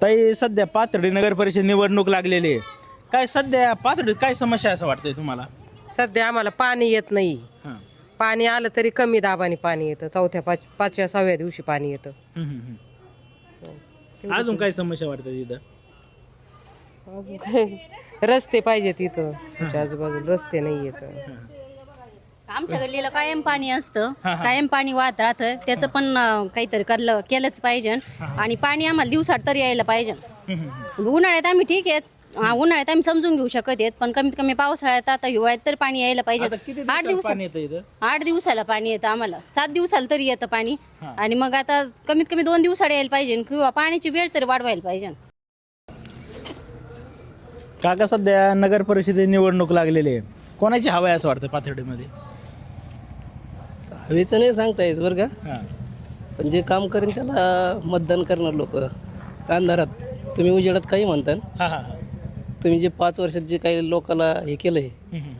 ताई, सध्या पाथर्डी नगर परिषद निवडणूक लागलेली आहे. काय सध्या पाथर्डीत काय समस्या आहे असं वाटतंय तुम्हाला? सध्या आम्हाला पाणी येत नाही. हां. पाणी आलं तरी कमी दाबाने पाणी येतं. चौथ्या पाचव्या 6व्या दिवशी पाणी येतं. अजून काय समस्या वाटते इथं? अजून काय? रस्ते पाहिजेत इथं. आमच्या आजूबाजूला रस्ते नाही येत. आमच्या गल्लीला कायम पाणी असतं, कायम पाणी वाहत राहतं. त्याचं पण काहीतरी केलंच पाहिजे. आणि पाणी आम्हाला दिवसात तरी यायला पाहिजे. उन्हाळ्यात आम्ही ठीक आहेत, उन्हाळ्यात आम्ही समजून घेऊ शकत आहेत, पण कमीत कमी पावसाळ्यात आता हिवाळ्यात तर पाणी यायला पाहिजे. 8 दिवसाला पाणी येतं आम्हाला. 7 दिवसाला तरी येतं पाणी. आणि मग आता कमीत कमी 2 दिवसाला यायला पाहिजे किंवा पाण्याची वेळ तरी वाढवायला पाहिजे. काका, सध्या नगर परिषदे निवडणूक लागलेली आहे. कोणाची हवा आहे असं वाटतं पाथर्डीमध्ये? हवेचं नाही सांगता येईल बरं का, पण जे काम करेन त्याला मतदान करणार लोक. अंधारात तुम्ही उजेडात काही म्हणता, तुम्ही जे 5 वर्षात जे काही लोकांना हे केलंय,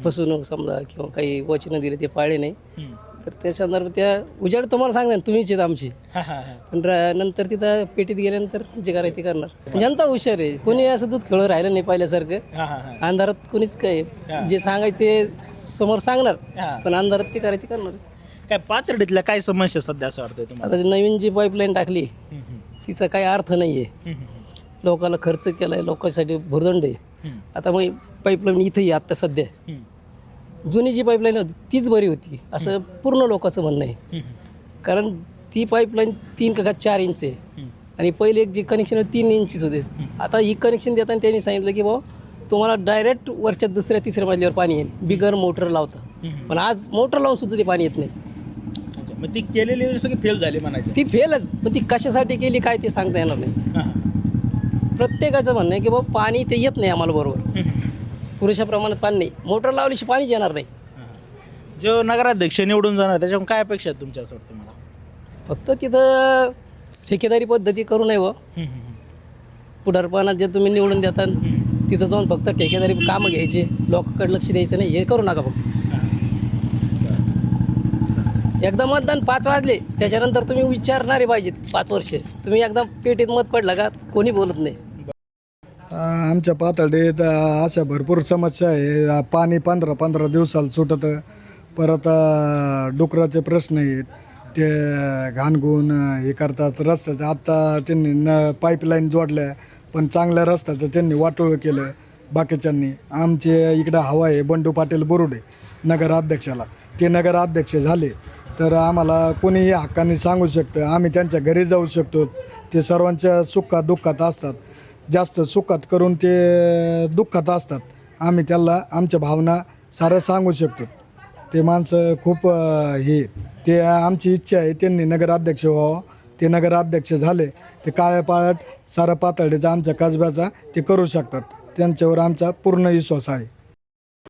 फसवणूक समजा किंवा काही वचनं दिले ते पाळले नाही, तर त्या संदर्भात त्या उजेड तुम्हाला सांगणार तुम्हीच आहेत आमची. पण नंतर तिथं पेटीत गेल्यानंतर जे करायचं ते करणार. जनता हुशार आहे, कोणी असं दूध खेळून राहिलं नाही पहिल्यासारखं. अंधारात कोणीच काय जे सांगायचं ते समोर सांगणार, पण अंधारात ते करायचं ते करणार. काय पाथर्डीतल्या काय समस्या सध्या असं वाटतंय तुम्हाला? आता नवीन जी पाईपलाईन टाकली तिचा काही अर्थ नाही आहे. लोकांना खर्च केलाय, लोकांसाठी भुर्दंड आहे. आता मग पाईपलाईन इथं आहे आत्ता सध्या. जुनी जी पाईपलाईन होती तीच बरी होती असं पूर्ण लोकांचं म्हणणं आहे. कारण ती पाईपलाईन 3 का 4 इंच आहे आणि पहिले एक जे कनेक्शन होते 3 इंचीच होते. आता ही कनेक्शन देताना त्यांनी सांगितलं की बाबा तुम्हाला डायरेक्ट वरच्या 2ऱ्या 3ऱ्या मजल्यावर पाणी येईल बिगर मोटर लावता. पण आज मोटर लावून सुद्धा ते पाणी येत नाही. मग ती केलेली सगळी फेल झाली म्हणायची. ती फेलच, पण ती कशासाठी केली काय ते सांगता येणार नाही. प्रत्येकाचं म्हणणं आहे की बाबा पाणी ते येत नाही आम्हाला बरोबर, पुरेशा प्रमाणात पाणी नाही. मोटर लावल्याशी पाणीच येणार नाही. जो नगराध्यक्ष निवडून जाणार त्याच्याकडून काय अपेक्षा आहेत तुमच्या असं वाटतं मला? फक्त तिथं ठेकेदारी पद्धती करू नये व पुढारपणात जे तुम्ही निवडून देता तिथं जाऊन फक्त ठेकेदारी कामं घ्यायचे, लोकांकडे लक्ष द्यायचं नाही, हे करू नका. फक्त एकदा मतदान 5 वाजले त्याच्यानंतर तुम्ही विचारणारे पाहिजेत. 5 वर्ष तुम्ही एकदा पेटीत मत पडला का कोणी बोलत नाही. आमच्या पाथर्डीत अशा भरपूर समस्या आहे. पाणी 15-15 दिवसाला सुटतं. परत डुकराचे प्रश्न आहेत, ते घाणगुण हे करतात. रस्त्याचं आत्ता त्यांनी पाईपलाईन जोडल्या, पण चांगल्या रस्त्याचं त्यांनी वाटोळं केलं बाकीच्यांनी. आमचे इकडं हवा आहे बंडू पाटील बोरुडे नगराध्यक्षाला. ते नगराध्यक्ष झाले तर आम्हाला कोणीही हक्काने सांगू शकतं, आम्ही त्यांच्या घरी जाऊ शकतो. ते सर्वांच्या सुखात दुःखात असतात, जास्त सुखात करून ते दुःखात असतात. आम्ही त्याला आमच्या भावना सारं सांगू शकतो. ते माणसं खूप ते आमची इच्छा आहे त्यांनी नगराध्यक्ष व्हावं. ते नगराध्यक्ष झाले ते काळ्यापाळट सारा पाथर्डीचा आमच्या कसब्याचा ते करू शकतात. त्यांच्यावर आमचा पूर्ण विश्वास आहे.